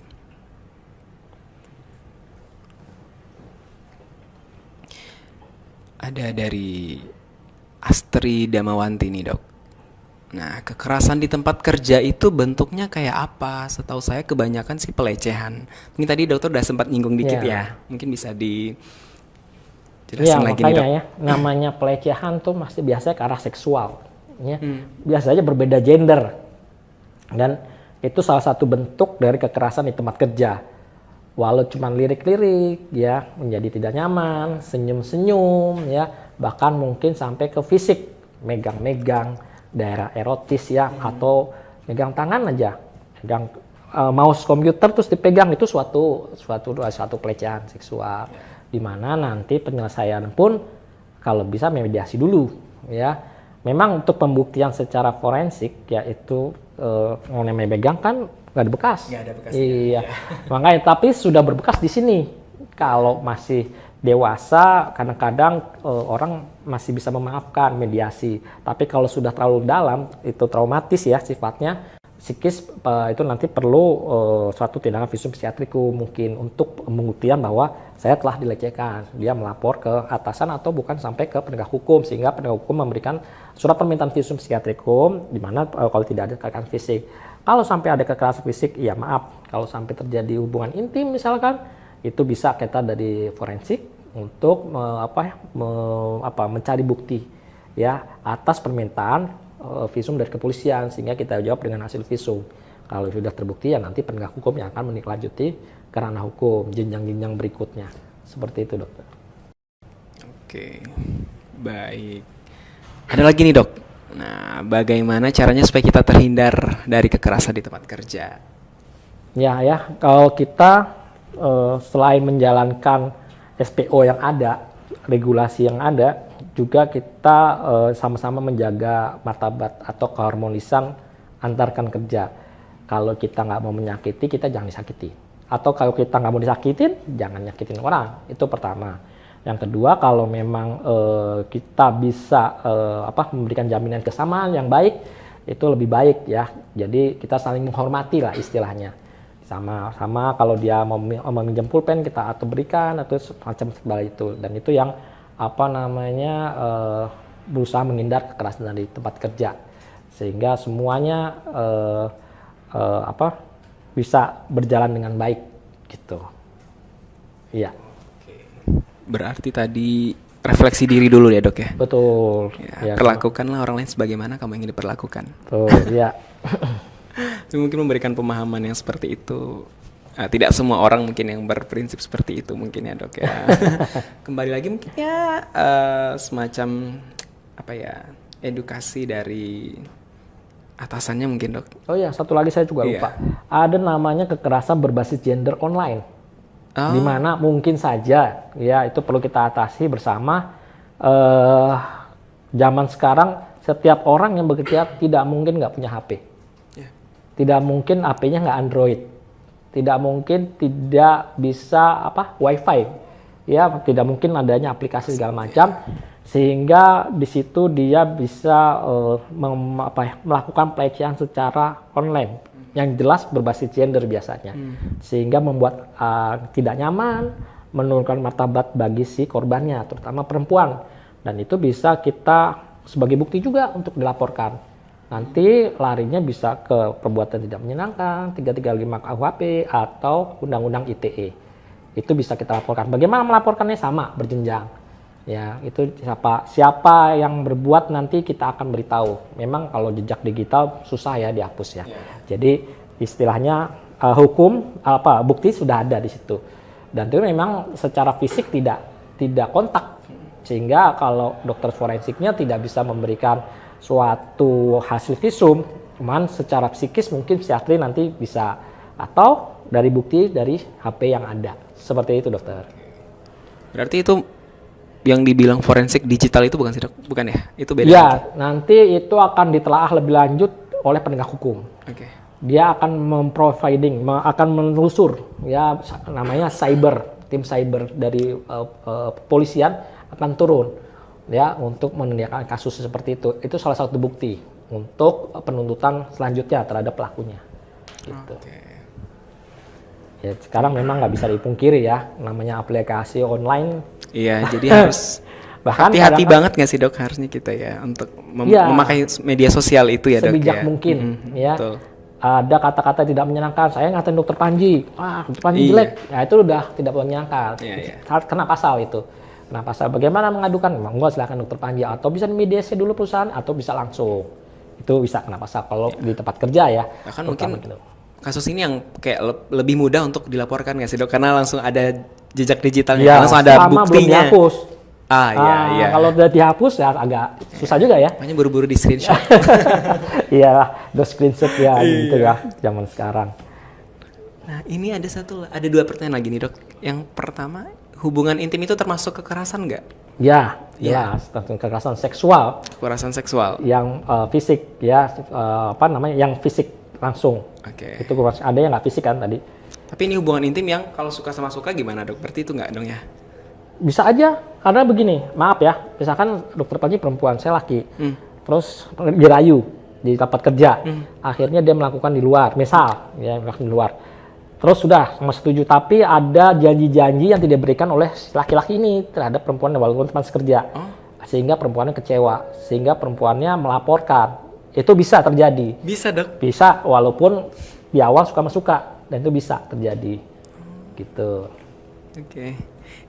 Ada dari Astri Damawanti nih dok. Nah, kekerasan di tempat kerja itu bentuknya kayak apa? Setahu saya kebanyakan sih pelecehan. Mungkin tadi dokter udah sempat nyinggung dikit ya. Mungkin bisa dijelasin lagi nih dok. Ya, namanya pelecehan tuh masih biasanya ke arah seksual. Ya. Biasanya berbeda gender. Dan itu salah satu bentuk dari kekerasan di tempat kerja. Walau cuma lirik-lirik ya, menjadi tidak nyaman, senyum-senyum ya, bahkan mungkin sampai ke fisik, megang-megang daerah erotis ya, atau megang tangan aja, megang mouse komputer terus dipegang, itu suatu pelecehan seksual, di mana nanti penyelesaian pun kalau bisa mediasi dulu ya. Memang untuk pembuktian secara forensik ya itu namanya megang kan nggak ada bekas. Nggak ada bekas. Iya. Makanya tapi sudah berbekas di sini. Kalau masih dewasa kadang-kadang orang masih bisa memaafkan mediasi. Tapi kalau sudah terlalu dalam itu traumatis ya sifatnya, psikis itu nanti perlu suatu tindakan visum psikiatrikum mungkin untuk pembuktian bahwa saya telah dilecehkan. Dia melapor ke atasan atau bukan sampai ke penegak hukum, sehingga penegak hukum memberikan surat permintaan visum psikiatrikum di mana kalau tidak ada kekerasan fisik. Kalau sampai ada kekerasan fisik, ya maaf. Kalau sampai terjadi hubungan intim misalkan, itu bisa kita dari forensik untuk mencari bukti ya atas permintaan visum dari kepolisian, sehingga kita jawab dengan hasil visum. Kalau sudah terbukti ya nanti penegak hukum yang akan menindaklanjuti ke ranah hukum, jenjang-jenjang berikutnya. Seperti itu dokter. Oke, baik. Ada lagi nih dok. Nah, bagaimana caranya supaya kita terhindar dari kekerasan di tempat kerja? Ya, kalau kita selain menjalankan SPO yang ada, regulasi yang ada, juga kita sama-sama menjaga martabat atau keharmonisan antar rekan kerja. Kalau kita nggak mau menyakiti, kita jangan disakiti. Atau kalau kita nggak mau disakitin, jangan nyakitin orang. Itu pertama. Yang kedua, kalau memang kita bisa memberikan jaminan kesamaan yang baik, itu lebih baik ya. Jadi kita saling menghormati lah istilahnya. Sama kalau dia mau meminjam pulpen kita atau berikan atau semacam itu. Dan itu yang berusaha menghindar kekerasan dari tempat kerja, sehingga semuanya bisa berjalan dengan baik gitu. Iya. Berarti tadi refleksi diri dulu ya dok ya? Betul. Ya, perlakukanlah orang lain sebagaimana kamu ingin diperlakukan. Betul, ya. Mungkin memberikan pemahaman yang seperti itu tidak semua orang mungkin yang berprinsip seperti itu mungkin ya dok ya. Kembali lagi mungkin ya semacam apa ya, edukasi dari atasannya mungkin dok. Oh ya, satu lagi saya juga lupa. Ada namanya kekerasan berbasis gender online. Di mana mungkin saja ya itu perlu kita atasi bersama. Zaman sekarang setiap orang yang bekerja tidak mungkin nggak punya HP. Tidak mungkin HP-nya nggak Android. Tidak mungkin tidak bisa WiFi, ya tidak mungkin adanya aplikasi segala macam, sehingga di situ dia bisa melakukan pelecehan secara online, yang jelas berbasis gender biasanya, sehingga membuat tidak nyaman, menurunkan martabat bagi si korbannya, terutama perempuan, dan itu bisa kita sebagai bukti juga untuk dilaporkan. Nanti larinya bisa ke perbuatan tidak menyenangkan, 335 KUHP atau Undang-Undang ITE. Itu bisa kita laporkan. Bagaimana melaporkannya? Sama, berjenjang. Ya, itu siapa yang berbuat nanti kita akan beritahu. Memang kalau jejak digital susah ya dihapus ya. Jadi istilahnya bukti sudah ada di situ. Dan itu memang secara fisik tidak kontak. Sehingga kalau dokter forensiknya tidak bisa memberikan suatu hasil visum, cuman secara psikis mungkin psikiatri nanti bisa, atau dari bukti dari HP yang ada. Seperti itu dokter. Berarti itu yang dibilang forensik digital itu bukan sih dok? Bukan ya? Itu beda ya, lagi? Nanti itu akan ditelaah lebih lanjut oleh penegak hukum. Dia akan akan menelusur, ya namanya tim cyber dari kepolisian akan turun. Ya, untuk menindaklanjuti kasus seperti itu salah satu bukti untuk penuntutan selanjutnya terhadap pelakunya. Gitu. Ya, sekarang memang nggak bisa dipungkiri ya, namanya aplikasi online. Iya, jadi harus hati-hati banget nggak sih dok harusnya kita ya untuk memakai media sosial itu ya dok ya. Sebijak mungkin ya. Betul. Ada kata-kata tidak menyenangkan, saya ngatain dokter Panji, dokter Panji jelek, ya itu udah tidak menyenangkan. Kena pasal itu. Nah, pasal bagaimana mengadukan? Monggo silakan dokter Panji, atau bisa mediasi dulu perusahaan, atau bisa langsung. Itu bisa kena pasal kalau di tempat kerja ya. Bahkan mungkin kasus ini yang kayak lebih mudah untuk dilaporkan nggak sih dok? Karena langsung ada jejak digitalnya, ya, langsung ada buktinya. Belum dihapus. Iya. Kalau udah dihapus ya agak susah juga ya. Makanya buru-buru di screenshot. Iya, do screenshot ya gitu ya zaman sekarang. Nah, ini ada dua pertanyaan lagi nih dok. Yang pertama, hubungan intim itu termasuk kekerasan nggak? Ya, jelas. Kekerasan seksual. Kekerasan seksual. Yang fisik ya, yang fisik langsung. Itu ada yang nggak fisik kan tadi. Tapi ini hubungan intim yang kalau suka sama suka gimana dok? Berarti itu nggak dong ya? Bisa aja, karena begini, maaf ya, misalkan dokter Panji perempuan, saya laki, terus dirayu di tempat kerja, akhirnya dia melakukan di luar, misal ya melakukan di luar. Terus sudah sama setuju, tapi ada janji-janji yang tidak diberikan oleh laki-laki ini terhadap perempuan walaupun teman sekerja, sehingga perempuannya kecewa, sehingga perempuannya melaporkan. Itu bisa terjadi. Bisa dok? Bisa, walaupun di awal suka-suka, dan itu bisa terjadi, gitu.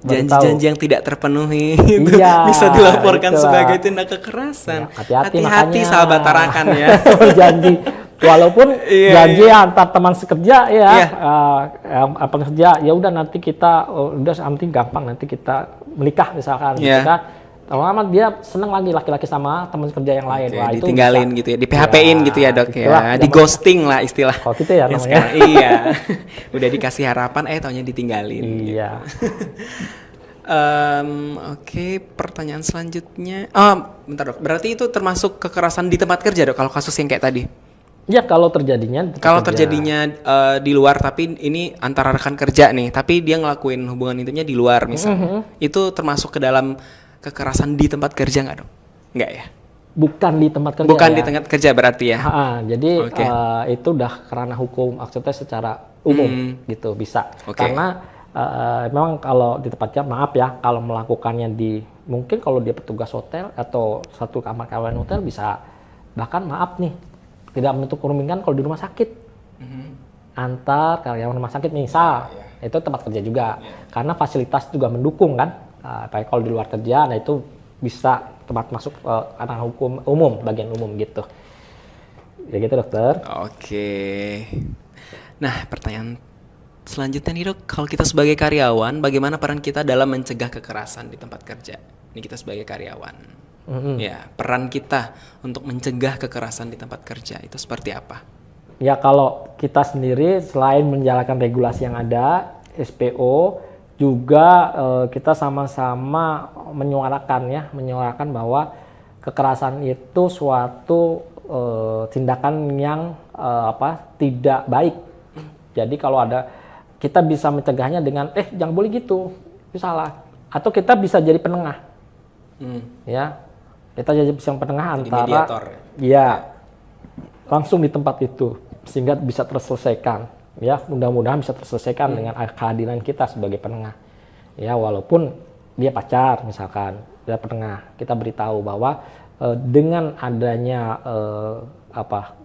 Janji-janji yang tidak terpenuhi itu bisa dilaporkan sebagai tindak kekerasan. Hati-hati sahabat Tarakan ya. Janji. Walaupun janji antar teman sekerja apa kerja ya udah nanti kita nanti gampang nanti kita menikah misalkan lama-lama dia seneng lagi laki-laki sama teman kerja yang lain. Wah, ditinggalin gitu ya, di PHP-in gitu ya dok ya, di ghosting lah istilah. Oh gitu ya namanya. Sekarang, iya, udah dikasih harapan, taunya ditinggalin. Iya. Oke, pertanyaan selanjutnya. Bentar dok, berarti itu termasuk kekerasan di tempat kerja dok kalau kasus yang kayak tadi? Ya kalau terjadinya di luar, tapi ini antara rekan kerja nih, tapi dia ngelakuin hubungan intimnya di luar misalnya, itu termasuk ke dalam kekerasan di tempat kerja nggak dong? Nggak ya? Bukan di tempat kerja. Bukan di tempat kerja berarti ya? Jadi itu udah karena hukum maksudnya secara umum gitu bisa. Karena memang kalau di tempat kerja maaf ya kalau melakukannya mungkin kalau dia petugas hotel atau satu kamar karyawan hotel bisa bahkan maaf nih tidak menutup kemungkinan kalau di rumah sakit antar karyawan rumah sakit misal itu tempat kerja juga karena fasilitas juga mendukung kan apalagi kalau di luar kerja nah itu bisa tempat masuk ranah hukum umum bagian umum gitu ya gitu dokter. Nah pertanyaan selanjutnya nih dok, kalau kita sebagai karyawan, bagaimana peran kita dalam mencegah kekerasan di tempat kerja? Ini kita sebagai karyawan, ya peran kita untuk mencegah kekerasan di tempat kerja itu seperti apa? Ya kalau kita sendiri selain menjalankan regulasi yang ada, SPO, juga kita sama-sama menyuarakan bahwa kekerasan itu suatu tindakan yang tidak baik. Jadi kalau ada, kita bisa mencegahnya dengan jangan boleh gitu, itu salah. Atau kita bisa jadi penengah, ya kita jadi bisa penengah Jadi antara mediator. ya langsung di tempat itu sehingga bisa terselesaikan. Ya mudah-mudahan bisa terselesaikan dengan kehadiran kita sebagai penengah. Ya walaupun dia pacar misalkan, dia penengah, kita beritahu bahwa dengan adanya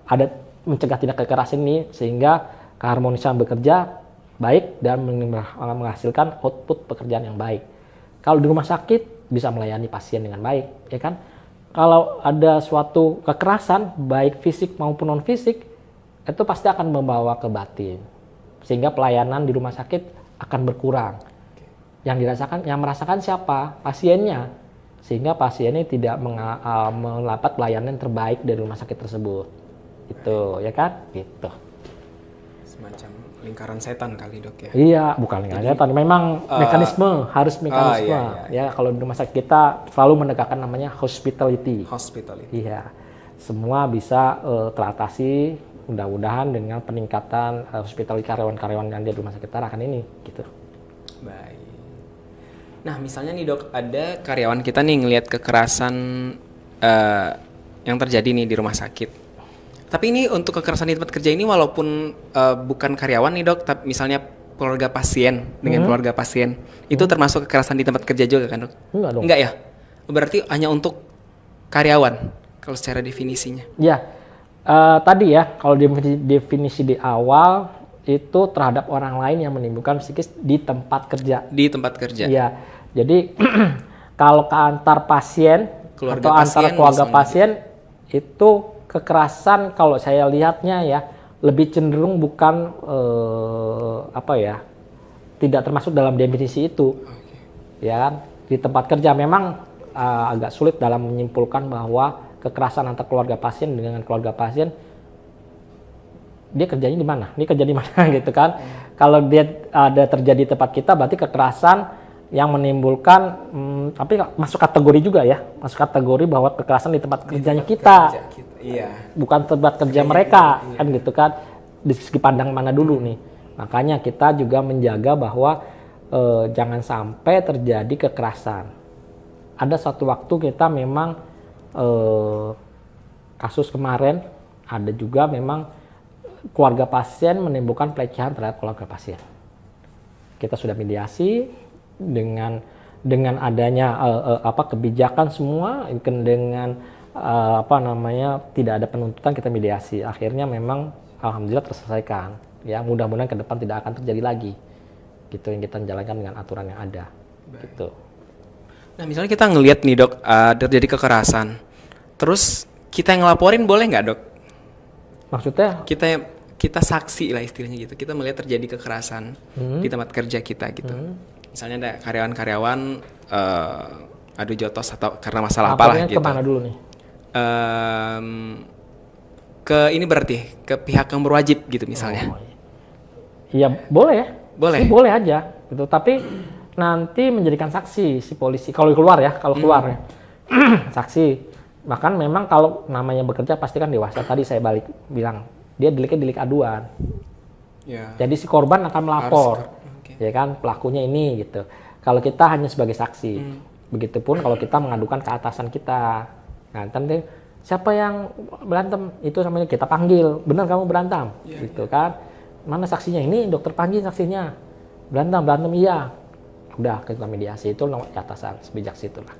ada mencegah tindak kekerasan ini sehingga keharmonisan bekerja baik dan menghasilkan output pekerjaan yang baik. Kalau di rumah sakit bisa melayani pasien dengan baik, ya kan? Kalau ada suatu kekerasan baik fisik maupun non fisik, itu pasti akan membawa ke batin, sehingga pelayanan di rumah sakit akan berkurang. Yang merasakan siapa? Pasiennya, sehingga pasiennya tidak mendapat pelayanan terbaik dari rumah sakit tersebut. Itu, ya kan? Gitu. Semacam lingkaran setan kali dok ya? Iya, bukan lingkaran setan. Memang harus mekanisme. Ya, kalau di rumah sakit kita selalu menegakkan namanya hospitality. Iya, semua bisa teratasi. Mudah-mudahan dengan peningkatan hospitality karyawan-karyawan yang ada di rumah sakit kita akan ini, gitu. Baik. Nah, misalnya nih dok, ada karyawan kita nih ngelihat kekerasan yang terjadi nih di rumah sakit. Tapi ini untuk kekerasan di tempat kerja ini walaupun bukan karyawan nih dok, tapi misalnya keluarga pasien dengan keluarga pasien, itu termasuk kekerasan di tempat kerja juga kan dok? Enggak dong. Enggak ya? Berarti hanya untuk karyawan kalau secara definisinya? Ya, tadi ya kalau definisi di awal itu terhadap orang lain yang menimbulkan psikis di tempat kerja. Di tempat kerja? Iya, jadi kalau ke antar pasien keluarga atau antara keluarga pasien gitu. Itu kekerasan kalau saya lihatnya ya lebih cenderung bukan tidak termasuk dalam definisi itu. Ya kan? Di tempat kerja memang agak sulit dalam menyimpulkan bahwa kekerasan antar keluarga pasien dengan keluarga pasien dia kerjanya di mana? Ini kerja di mana gitu kan? Kalau dia ada terjadi di tempat kita berarti kekerasan yang menimbulkan tapi masuk kategori juga ya, masuk kategori bahwa kekerasan di tempat kerjanya kita. Iya. Bukan tempat kerja mereka, kan gitu kan, di segi pandang mana dulu nih. Makanya kita juga menjaga bahwa jangan sampai terjadi kekerasan. Ada satu waktu kita memang kasus kemarin ada juga memang keluarga pasien menimbulkan pelecehan terhadap keluarga pasien. Kita sudah mediasi dengan adanya kebijakan semua, dengan tidak ada penuntutan, kita mediasi. Akhirnya memang alhamdulillah terselesaikan. Ya mudah-mudahan ke depan tidak akan terjadi lagi. Gitu yang kita jalankan dengan aturan yang ada. Gitu. Nah misalnya kita ngelihat nih dok, terjadi kekerasan, terus kita yang ngelaporin boleh nggak dok? Maksudnya? Kita saksi lah istilahnya gitu. Kita melihat terjadi kekerasan di tempat kerja kita gitu. Misalnya ada karyawan-karyawan adu jotos atau karena masalah apalah gitu. Kemana dulu nih? Ke ini berarti ke pihak yang berwajib gitu misalnya. Iya boleh ya. Boleh. Sih boleh aja gitu. Tapi nanti menjadikan saksi si polisi kalau keluar ya, ya. Saksi. Bahkan memang kalau namanya bekerja pasti kan dewasa. Tadi saya bilang dia delik aduan. Ya. Jadi si korban akan melapor. Ya kan pelakunya ini gitu. Kalau kita hanya sebagai saksi. Begitupun kalau kita mengadukan ke atasan kita. Nah, nanti siapa yang berantem itu samanya kita panggil. Benar kamu berantem, gitu kan? Mana saksinya? Ini dokter Panji saksinya. Berantem iya. Udah kita mediasi itu ke atasan sebijak situlah.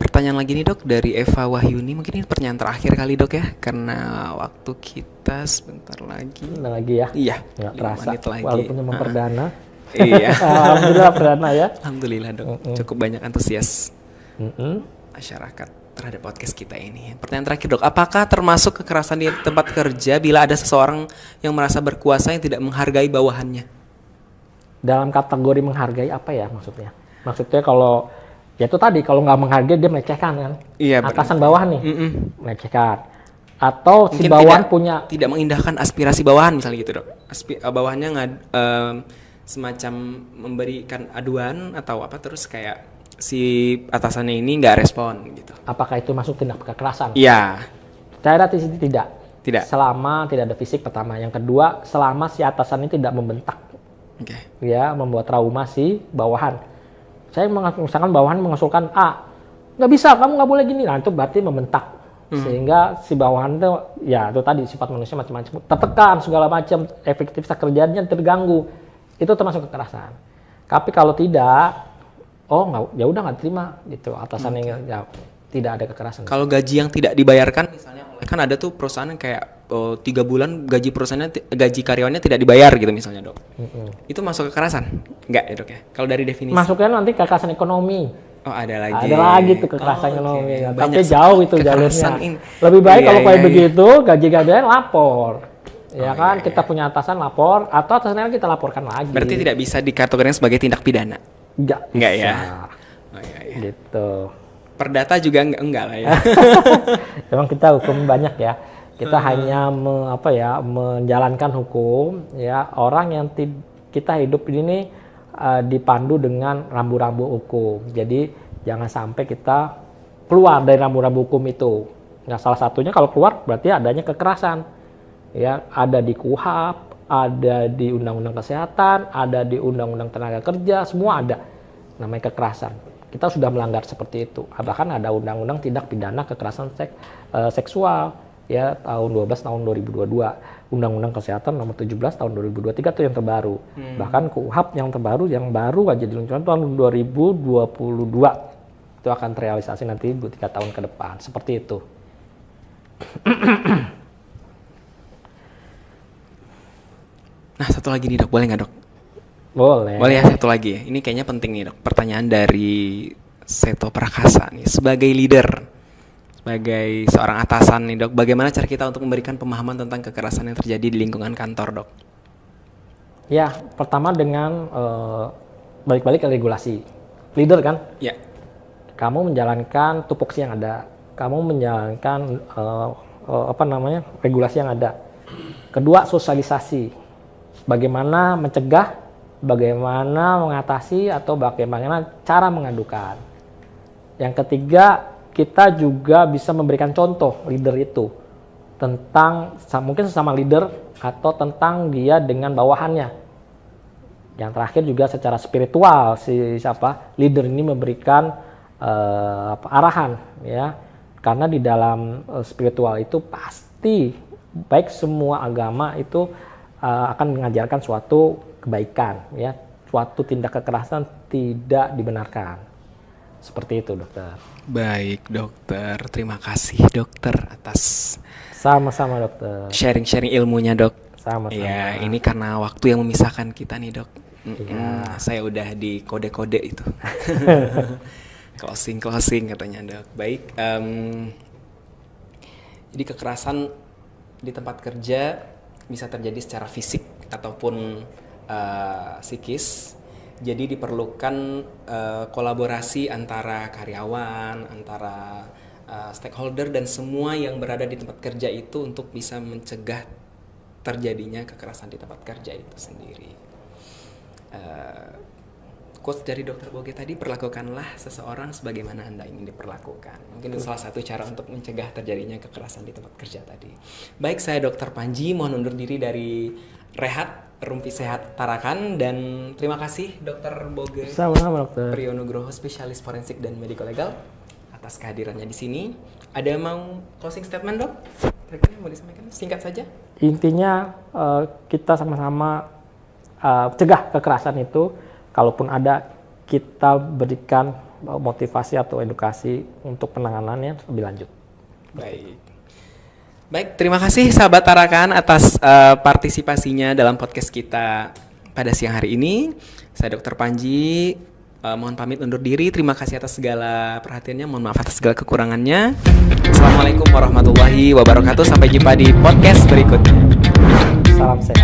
Pertanyaan lagi nih dok dari Eva Wahyuni, mungkin ini pertanyaan terakhir kali dok ya, karena waktu kita sebentar lagi. Udah lagi ya? Iya. Nggak terasa. Lagi. Walaupun cuma perdana. Iya. Alhamdulillah perdana ya. Alhamdulillah dok. Cukup banyak antusias masyarakat. terhadap podcast kita ini. Pertanyaan terakhir dok, apakah termasuk kekerasan di tempat kerja bila ada seseorang yang merasa berkuasa yang tidak menghargai bawahannya? Dalam kategori menghargai apa ya maksudnya? Maksudnya kalau ya itu tadi kalau nggak menghargai dia melecehkan kan? Iya. Atasan bawahan nih melecehkan. Atau si Mungkin bawahan punya tidak mengindahkan aspirasi bawahan misalnya gitu dok. Bawahannya semacam memberikan aduan atau apa terus kayak si atasannya ini nggak respon gitu. apakah itu masuk tindak kekerasan? Iya. Saya rasa tidak. Tidak. Selama tidak ada fisik pertama. Yang kedua, selama si atasan ini tidak membentak. Oke. Ya, membuat trauma si bawahan. Saya misalkan bawahan mengusulkan A, nggak bisa, kamu nggak boleh gini. Nah itu berarti membentak. Sehingga si bawahan itu, ya itu tadi sifat manusia macam-macam. Tertekan segala macam, efektivitas kerjanya terganggu. Itu termasuk kekerasan. Tapi kalau tidak, oh nggak, ya udah nggak terima gitu. Atasan yang ya, tidak ada kekerasan. Kalau gaji yang tidak dibayarkan, misalnya kan ada tuh perusahaan yang kayak 3 bulan gaji perusahaannya, gaji karyawannya tidak dibayar gitu misalnya dok. Itu masuk kekerasan? Enggak ya dok ya? Kalau dari definisi? Masuknya nanti kekerasan ekonomi. Oh ada lagi. Ada lagi tuh kekerasan ekonomi. Okay. Tapi jauh itu jalurnya. Lebih baik Iya, kalau kayak iya. begitu, gaji-gajian lapor. Ya Oh, kan, iya, kita punya atasan lapor, atau atasannya kita laporkan lagi. Berarti tidak bisa dikategorikan sebagai tindak pidana? Enggak ya? bisa. Oh iya, iya. Gitu. Perdata juga enggak lah ya. Memang kita hukum banyak ya. Kita hanya menjalankan hukum ya. Orang yang kita hidup ini dipandu dengan rambu-rambu hukum. Jadi jangan sampai kita keluar dari rambu-rambu hukum itu. Nah, salah satunya kalau keluar berarti adanya kekerasan. Ya, ada di KUHP, ada di Undang-Undang Kesehatan, ada di Undang-Undang Tenaga Kerja, semua ada. Namanya kekerasan. Kita sudah melanggar seperti itu. Bahkan ada Undang-Undang Tindak Pidana Kekerasan Seksual ya tahun 12 tahun 2022. Undang-Undang Kesehatan nomor 17 tahun 2023 itu yang terbaru. Bahkan KUHP yang baru aja diluncurkan tahun 2022. Itu akan terrealisasi nanti 3 tahun ke depan. Seperti itu. Nah satu lagi nih dok, boleh nggak dok? Boleh. Boleh ya satu lagi ya. Ini kayaknya penting nih dok. Pertanyaan dari Seto Prakasa nih sebagai leader, sebagai seorang atasan nih dok. Bagaimana cara kita untuk memberikan pemahaman tentang kekerasan yang terjadi di lingkungan kantor dok? Ya, pertama dengan balik-balik ke regulasi. Leader kan? Ya. Kamu menjalankan tupoksi yang ada. Kamu menjalankan regulasi yang ada. Kedua, sosialisasi. Bagaimana mencegah, bagaimana mengatasi, atau bagaimana cara mengadukan. Yang ketiga, kita juga bisa memberikan contoh leader itu tentang mungkin sesama leader atau tentang dia dengan bawahannya. Yang terakhir juga secara spiritual leader ini memberikan arahan ya. Karena di dalam spiritual itu pasti baik semua agama itu akan mengajarkan suatu kebaikan ya, suatu tindak kekerasan tidak dibenarkan. Seperti itu, dokter. Baik, dokter. Terima kasih, dokter, atas Sama-sama, dokter. sharing-sharing ilmunya, dok. Sama-sama. Ya, ini karena waktu yang memisahkan kita nih, dok. Iya. Saya udah di kode-kode itu. Closing katanya, dok. Baik. Jadi kekerasan di tempat kerja bisa terjadi secara fisik ataupun psikis. Jadi diperlukan kolaborasi antara karyawan, antara stakeholder dan semua yang berada di tempat kerja itu untuk bisa mencegah terjadinya kekerasan di tempat kerja itu sendiri. Quotes dari Dr. Boge tadi, perlakukanlah seseorang sebagaimana Anda ingin diperlakukan. Mungkin itu salah satu cara untuk mencegah terjadinya kekerasan di tempat kerja tadi. Baik, saya Dr. Panji mohon undur diri dari Rehat Rumpi Sehat Tarakan, dan terima kasih Dr. Boge Sama-sama, dokter. Priyonugroho, spesialis forensik dan medico legal atas kehadirannya di sini. Ada mau closing statement, Dok? Kira-kira mau disampaikan singkat saja? Intinya kita sama-sama cegah kekerasan itu. Kalaupun ada, kita berikan motivasi atau edukasi untuk penanganannya lebih lanjut. Baik, terima kasih sahabat Tarakan atas partisipasinya dalam podcast kita pada siang hari ini. Saya Dr. Panji mohon pamit undur diri. Terima kasih atas segala perhatiannya. Mohon maaf atas segala kekurangannya. Assalamualaikum warahmatullahi wabarakatuh. Sampai jumpa di podcast berikutnya. Salam sehat.